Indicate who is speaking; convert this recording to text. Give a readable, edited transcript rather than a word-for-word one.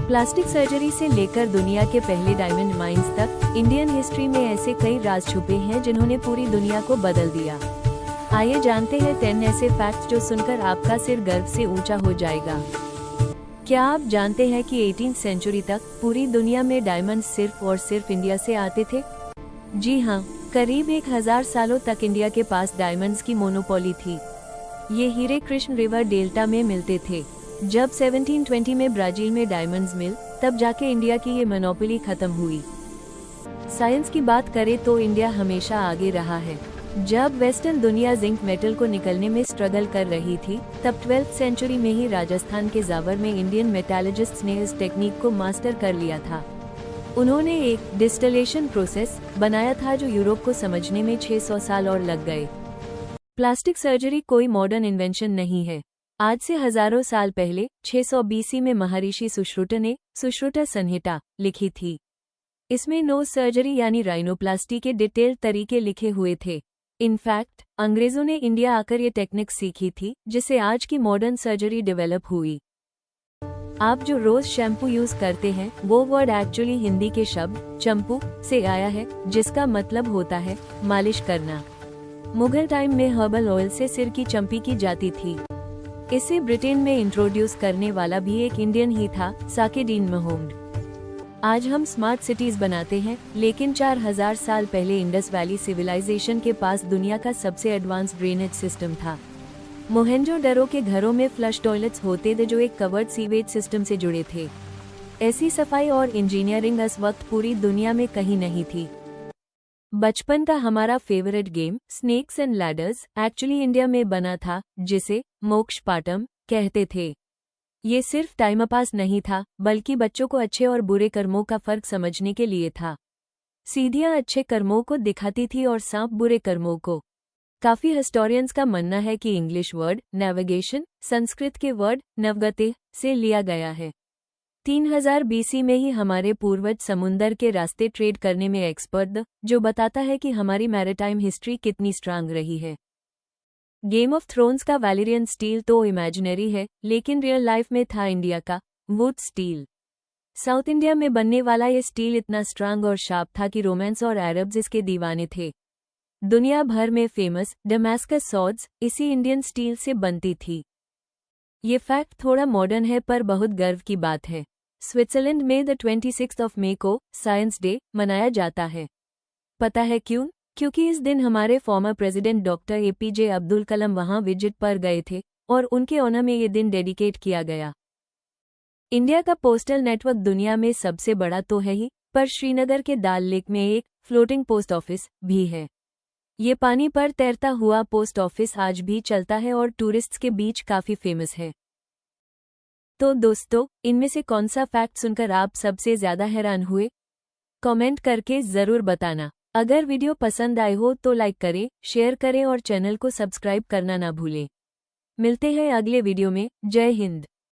Speaker 1: Plastic surgery से लेकर दुनिया के पहले डायमंड माइंस तक इंडियन हिस्ट्री में ऐसे कई राज छुपे हैं जिन्होंने पूरी दुनिया को बदल दिया। आइए जानते हैं 10 ऐसे फैक्ट्स जो सुनकर आपका सिर गर्व से ऊंचा हो जाएगा। क्या आप जानते हैं कि 18वीं सेंचुरी तक पूरी दुनिया में डायमंड सिर्फ और सिर्फ इंडिया से आते थे? जी हाँ, करीब 1000 सालों तक इंडिया के पास डायमंड्स की मोनोपोली थी। ये हीरे कृष्ण रिवर डेल्टा में मिलते थे। जब 1720 में ब्राजील में डायमंड्स मिल, तब जाके इंडिया की ये मोनोपोली खत्म हुई। साइंस की बात करें तो इंडिया हमेशा आगे रहा है। जब वेस्टर्न दुनिया जिंक मेटल को निकलने में स्ट्रगल कर रही थी, तब 12वीं सेंचुरी में ही राजस्थान के जावर में इंडियन मेटालर्जिस्ट्स ने इस टेक्निक को मास्टर कर लिया था। उन्होंने एक डिस्टिलेशन प्रोसेस बनाया था जो यूरोप को समझने में 600 साल और लग गए। प्लास्टिक सर्जरी कोई मॉडर्न इन्वेंशन नहीं है। आज से हजारों साल पहले 600 BC में महर्षि सुश्रुत ने सुश्रुत संहिता लिखी थी। इसमें नो सर्जरी यानी राइनोप्लास्टी के डिटेल तरीके लिखे हुए थे। इनफैक्ट अंग्रेजों ने इंडिया आकर ये टेक्निक सीखी थी, जिससे आज की मॉडर्न सर्जरी डेवलप हुई। आप जो रोज शैम्पू यूज करते हैं, वो वर्ड एक्चुअली हिंदी के शब्द चंपू से आया है, जिसका मतलब होता है मालिश करना। मुगल टाइम में हर्बल ऑयल से सिर की चंपी की जाती थी। इसे ब्रिटेन में इंट्रोड्यूस करने वाला भी एक इंडियन ही था, साकेडीन महमूद। आज हम स्मार्ट सिटीज बनाते हैं, लेकिन 4000 साल पहले इंडस वैली सिविलाइजेशन के पास दुनिया का सबसे एडवांस ड्रेनेज सिस्टम था। मोहेंजोदड़ो के घरों में फ्लश टॉयलेट्स होते थे जो एक कवर्ड सीवेज सिस्टम से जुड़े थे। ऐसी सफाई और इंजीनियरिंग इस वक्त पूरी दुनिया में कहीं नहीं थी। बचपन का हमारा favourite game snakes and ladders actually India में बना था, जिसे मोक्ष पाटम कहते थे। ये सिर्फ टाइम पास नहीं था, बल्कि बच्चों को अच्छे और बुरे कर्मों का फर्क समझने के लिए था। सीढ़ियां अच्छे कर्मों को दिखाती थी और सांप बुरे कर्मों को। काफी हिस्टोरियंस का मानना है कि इंग्लिश वर्ड नेविगेशन संस्कृत के वर्ड नवगते से लिया गया है। 3000 BC में ही हमारे पूर्वज समुंदर के रास्ते ट्रेड करने में एक्सपर्ट, जो बताता है कि हमारी मैरिटाइम हिस्ट्री कितनी स्ट्रांग रही है। गेम ऑफ थ्रोन्स का वैलेरियन स्टील तो इमेजिनरी है, लेकिन रियल लाइफ में था इंडिया का वुड स्टील। साउथ इंडिया में बनने वाला ये स्टील इतना स्ट्रांग और शार्प था कि रोमांस और अरब्स इसके दीवाने थे। दुनिया भर में फेमस डमास्कस सॉर्ड्स इसी इंडियन स्टील से बनती थी। ये फैक्ट थोड़ा मॉडर्न है, पर बहुत गर्व की बात है। स्विट्जरलैंड में 26 मई को साइंस डे मनाया जाता है। पता है क्यों? क्योंकि इस दिन हमारे former president doctor APJ Abdul Kalam वहां विजिट पर गए थे और उनके ऑनर में ये दिन डेडिकेट किया गया। इंडिया का पोस्टल नेटवर्क दुनिया में सबसे बड़ा तो है ही, पर श्रीनगर के दाल लेक में एक फ्लोटिंग पोस्ट ऑफिस भी है। ये पानी पर तैरता हुआ पोस्ट ऑफिस आज भी चलता है और टूरिस्ट्स के बीच काफी फेमस है। तो दोस्तों, इनमें से कौन सा फैक्ट सुनकर आप सबसे ज्यादा हैरान हुए? कमेंट करके जरूर बताना। अगर वीडियो पसंद आए हो तो लाइक करें, शेयर करें और चैनल को सब्सक्राइब करना ना भूलें। मिलते हैं अगले वीडियो में। जय हिंद।